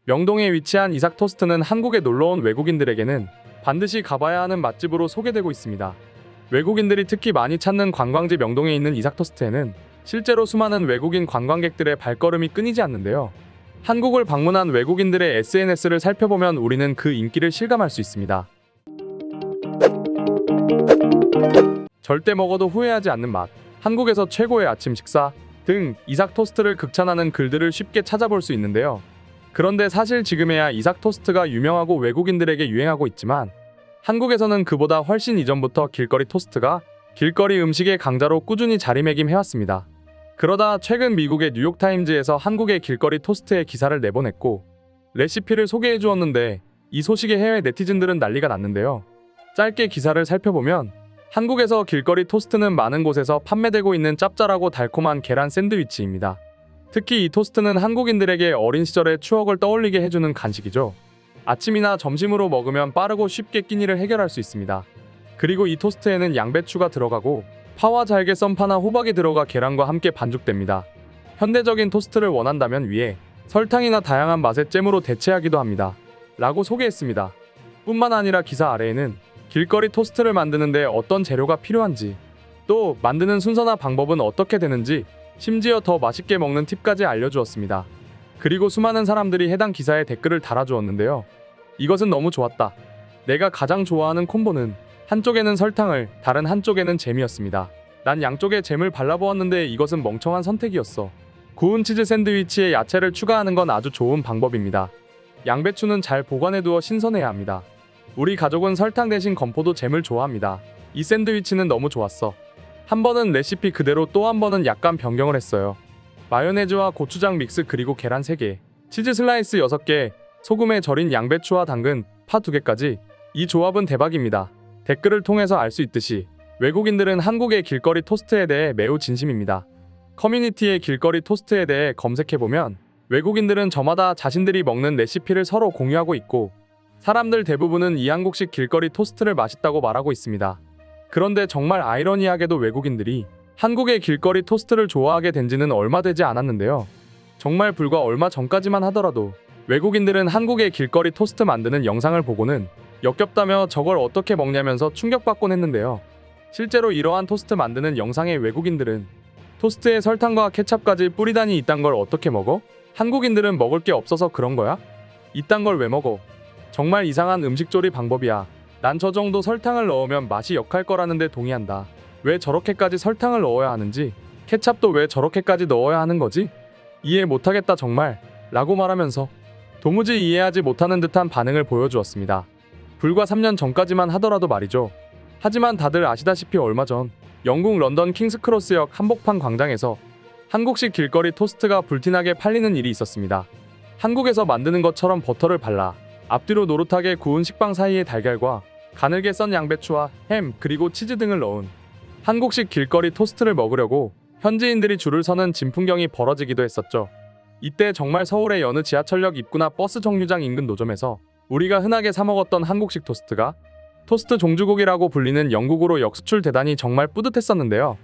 명동에 위치한 이삭 토스트는 한국에 놀러온 외국인들에게는 반드시 가봐야 하는 맛집으로 소개되고 있습니다. 외국인들이 특히 많이 찾는 관광지 명동에 있는 이삭 토스트에는 실제로 수많은 외국인 관광객들의 발걸음이 끊이지 않는데요. 한국을 방문한 외국인들의 SNS를 살펴보면 우리는 그 인기를 실감할 수 있습니다. 절대 먹어도 후회하지 않는 맛, 한국에서 최고의 아침 식사 등 이삭 토스트를 극찬하는 글들을 쉽게 찾아볼 수 있는데요. 그런데 사실 지금에야 이삭 토스트가 유명하고 외국인들에게 유행하고 있지만 한국에서는 그보다 훨씬 이전부터 길거리 토스트가 길거리 음식의 강자로 꾸준히 자리매김해왔습니다. 그러다 최근 미국의 뉴욕타임즈에서 한국의 길거리 토스트의 기사를 내보냈고 레시피를 소개해 주었는데 이 소식에 해외 네티즌들은 난리가 났는데요. 짧게 기사를 살펴보면 한국에서 길거리 토스트는 많은 곳에서 판매되고 있는 짭짤하고 달콤한 계란 샌드위치입니다. 특히 이 토스트는 한국인들에게 어린 시절의 추억을 떠올리게 해주는 간식이죠. 아침이나 점심으로 먹으면 빠르고 쉽게 끼니를 해결할 수 있습니다. 그리고 이 토스트에는 양배추가 들어가고 파와 잘게 썬 파나 호박이 들어가 계란과 함께 반죽됩니다. 현대적인 토스트를 원한다면 위에 설탕이나 다양한 맛의 잼으로 대체하기도 합니다. 라고 소개했습니다. 뿐만 아니라 기사 아래에는 길거리 토스트를 만드는데 어떤 재료가 필요한지, 또 만드는 순서나 방법은 어떻게 되는지, 심지어 더 맛있게 먹는 팁까지 알려주었습니다. 그리고 수많은 사람들이 해당 기사에 댓글을 달아주었는데요. 이것은 너무 좋았다. 내가 가장 좋아하는 콤보는 한쪽에는 설탕을, 다른 한쪽에는 잼이었습니다. 난 양쪽에 잼을 발라보았는데 이것은 멍청한 선택이었어. 구운 치즈 샌드위치에 야채를 추가하는 건 아주 좋은 방법입니다. 양배추는 잘 보관해두어 신선해야 합니다. 우리 가족은 설탕 대신 건포도 잼을 좋아합니다. 이 샌드위치는 너무 좋았어. 한 번은 레시피 그대로 또 한 번은 약간 변경을 했어요. 마요네즈와 고추장 믹스 그리고 계란 3개, 치즈 슬라이스 6개, 소금에 절인 양배추와 당근, 파 2개까지. 이 조합은 대박입니다. 댓글을 통해서 알 수 있듯이 외국인들은 한국의 길거리 토스트에 대해 매우 진심입니다. 커뮤니티의 길거리 토스트에 대해 검색해보면 외국인들은 저마다 자신들이 먹는 레시피를 서로 공유하고 있고 사람들 대부분은 이 한국식 길거리 토스트를 맛있다고 말하고 있습니다. 그런데 정말 아이러니하게도 외국인들이 한국의 길거리 토스트를 좋아하게 된 지는 얼마 되지 않았는데요. 정말 불과 얼마 전까지만 하더라도 외국인들은 한국의 길거리 토스트 만드는 영상을 보고는 역겹다며 저걸 어떻게 먹냐면서 충격받곤 했는데요. 실제로 이러한 토스트 만드는 영상의 외국인들은 토스트에 설탕과 케찹까지 뿌리다니 이딴 걸 어떻게 먹어? 한국인들은 먹을 게 없어서 그런 거야? 이딴 걸 왜 먹어? 정말 이상한 음식 조리 방법이야. 난 저 정도 설탕을 넣으면 맛이 역할 거라는데 동의한다. 왜 저렇게까지 설탕을 넣어야 하는지, 케찹도 왜 저렇게까지 넣어야 하는 거지? 이해 못하겠다 정말. 라고 말하면서 도무지 이해하지 못하는 듯한 반응을 보여주었습니다. 불과 3년 전까지만 하더라도 말이죠. 하지만 다들 아시다시피 얼마 전 영국 런던 킹스크로스역 한복판 광장에서 한국식 길거리 토스트가 불티나게 팔리는 일이 있었습니다. 한국에서 만드는 것처럼 버터를 발라 앞뒤로 노릇하게 구운 식빵 사이에 달걀과 가늘게 썬 양배추와 햄 그리고 치즈 등을 넣은 한국식 길거리 토스트를 먹으려고 현지인들이 줄을 서는 진풍경이 벌어지기도 했었죠. 이때 정말 서울의 여느 지하철역 입구나 버스 정류장 인근 노점에서 우리가 흔하게 사 먹었던 한국식 토스트가 토스트 종주국이라고 불리는 영국으로 역수출되다니 정말 뿌듯했었는데요.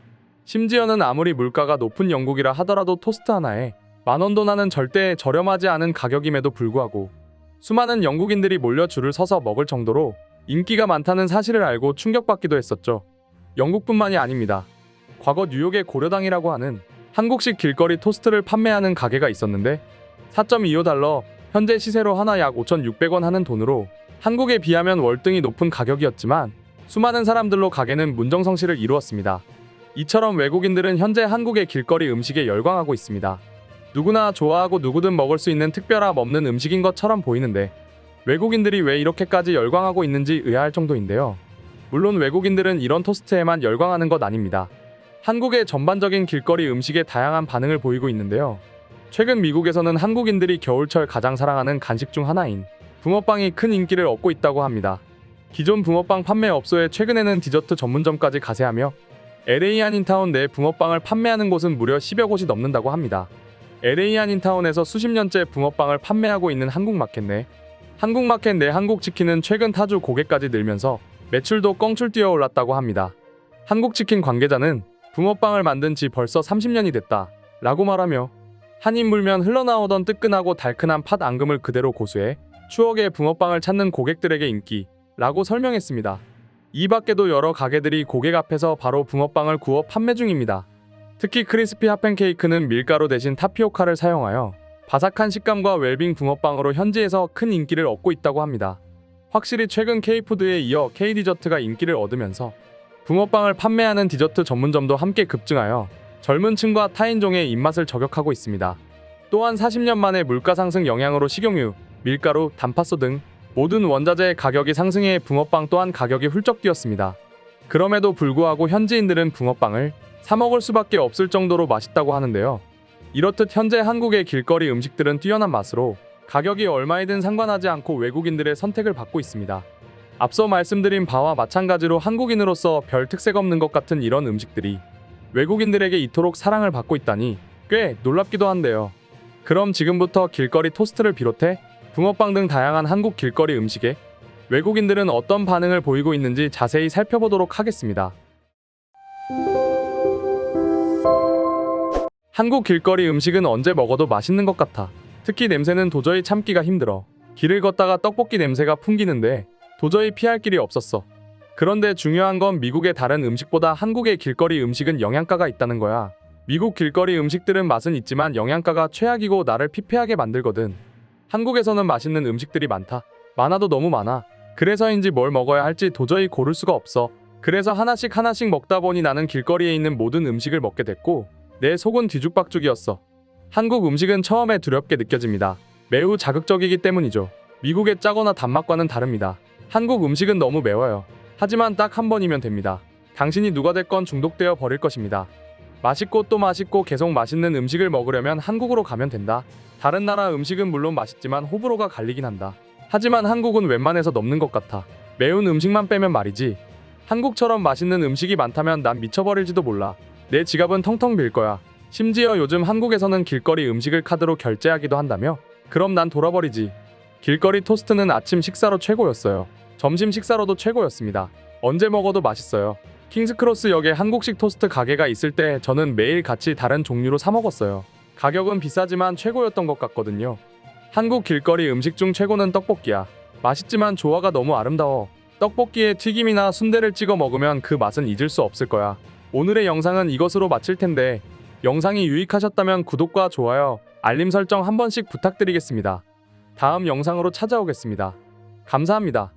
심지어는 아무리 물가가 높은 영국이라 하더라도 토스트 하나에 10,000원도 나는 절대 저렴하지 않은 가격임에도 불구하고 수많은 영국인들이 몰려 줄을 서서 먹을 정도로 인기가 많다는 사실을 알고 충격받기도 했었죠. 영국뿐만이 아닙니다. 과거 뉴욕의 고려당이라고 하는 한국식 길거리 토스트를 판매하는 가게가 있었는데 4.25달러, 현재 시세로 하나 약 5,600원 하는 돈으로 한국에 비하면 월등히 높은 가격이었지만 수많은 사람들로 가게는 문정성시를 이루었습니다. 이처럼 외국인들은 현재 한국의 길거리 음식에 열광하고 있습니다. 누구나 좋아하고 누구든 먹을 수 있는 특별함 없는 음식인 것처럼 보이는데 외국인들이 왜 이렇게까지 열광하고 있는지 의아할 정도인데요. 물론 외국인들은 이런 토스트에만 열광하는 것 아닙니다. 한국의 전반적인 길거리 음식에 다양한 반응을 보이고 있는데요. 최근 미국에서는 한국인들이 겨울철 가장 사랑하는 간식 중 하나인 붕어빵이 큰 인기를 얻고 있다고 합니다. 기존 붕어빵 판매 업소에 최근에는 디저트 전문점까지 가세하며 LA 한인타운 내 붕어빵을 판매하는 곳은 무려 10여 곳이 넘는다고 합니다. LA 한인타운에서 수십 년째 붕어빵을 판매하고 있는 한국마켓 내 한국치킨은 최근 타주 고객까지 늘면서 매출도 껑출 뛰어 올랐다고 합니다. 한국치킨 관계자는 붕어빵을 만든 지 벌써 30년이 됐다 라고 말하며 한 입 물면 흘러나오던 뜨끈하고 달큰한 팥 앙금을 그대로 고수해 추억의 붕어빵을 찾는 고객들에게 인기라고 설명했습니다. 이 밖에도 여러 가게들이 고객 앞에서 바로 붕어빵을 구워 판매 중입니다. 특히 크리스피 핫팬케이크는 밀가루 대신 타피오카를 사용하여 바삭한 식감과 웰빙 붕어빵으로 현지에서 큰 인기를 얻고 있다고 합니다. 확실히 최근 K푸드에 이어 K디저트가 인기를 얻으면서 붕어빵을 판매하는 디저트 전문점도 함께 급증하여 젊은 층과 타인종의 입맛을 저격하고 있습니다. 또한 40년 만에 물가 상승 영향으로 식용유, 밀가루, 단팥소 등 모든 원자재의 가격이 상승해 붕어빵 또한 가격이 훌쩍 뛰었습니다. 그럼에도 불구하고 현지인들은 붕어빵을 사 먹을 수밖에 없을 정도로 맛있다고 하는데요. 이렇듯 현재 한국의 길거리 음식들은 뛰어난 맛으로 가격이 얼마이든 상관하지 않고 외국인들의 선택을 받고 있습니다. 앞서 말씀드린 바와 마찬가지로 한국인으로서 별 특색 없는 것 같은 이런 음식들이 외국인들에게 이토록 사랑을 받고 있다니 꽤 놀랍기도 한데요. 그럼 지금부터 길거리 토스트를 비롯해 붕어빵 등 다양한 한국 길거리 음식에 외국인들은 어떤 반응을 보이고 있는지 자세히 살펴보도록 하겠습니다. 한국 길거리 음식은 언제 먹어도 맛있는 것 같아. 특히 냄새는 도저히 참기가 힘들어. 길을 걷다가 떡볶이 냄새가 풍기는데 도저히 피할 길이 없었어. 그런데 중요한 건 미국의 다른 음식보다 한국의 길거리 음식은 영양가가 있다는 거야. 미국 길거리 음식들은 맛은 있지만 영양가가 최악이고 나를 피폐하게 만들거든. 한국에서는 맛있는 음식들이 많아도 너무 많아. 그래서인지 뭘 먹어야 할지 도저히 고를 수가 없어. 그래서 하나씩 먹다 보니 나는 길거리에 있는 모든 음식을 먹게 됐고 내 속은 뒤죽박죽이었어. 한국 음식은 처음에 두렵게 느껴집니다. 매우 자극적이기 때문이죠. 미국의 짜거나 단맛과는 다릅니다. 한국 음식은 너무 매워요. 하지만 딱 한 번이면 됩니다. 당신이 누가 됐건 중독되어 버릴 것입니다. 맛있고 또 맛있고 계속 맛있는 음식을 먹으려면 한국으로 가면 된다. 다른 나라 음식은 물론 맛있지만 호불호가 갈리긴 한다. 하지만 한국은 웬만해서 넘는 것 같아. 매운 음식만 빼면 말이지. 한국처럼 맛있는 음식이 많다면 난 미쳐버릴지도 몰라. 내 지갑은 텅텅 빌 거야. 심지어 요즘 한국에서는 길거리 음식을 카드로 결제하기도 한다며? 그럼 난 돌아버리지. 길거리 토스트는 아침 식사로 최고였어요. 점심 식사로도 최고였습니다. 언제 먹어도 맛있어요. 킹스크로스역에 한국식 토스트 가게가 있을 때 저는 매일 같이 다른 종류로 사 먹었어요. 가격은 비싸지만 최고였던 것 같거든요. 한국 길거리 음식 중 최고는 떡볶이야. 맛있지만 조화가 너무 아름다워. 떡볶이에 튀김이나 순대를 찍어 먹으면 그 맛은 잊을 수 없을 거야. 오늘의 영상은 이것으로 마칠 텐데 영상이 유익하셨다면 구독과 좋아요, 알림 설정 한 번씩 부탁드리겠습니다. 다음 영상으로 찾아오겠습니다. 감사합니다.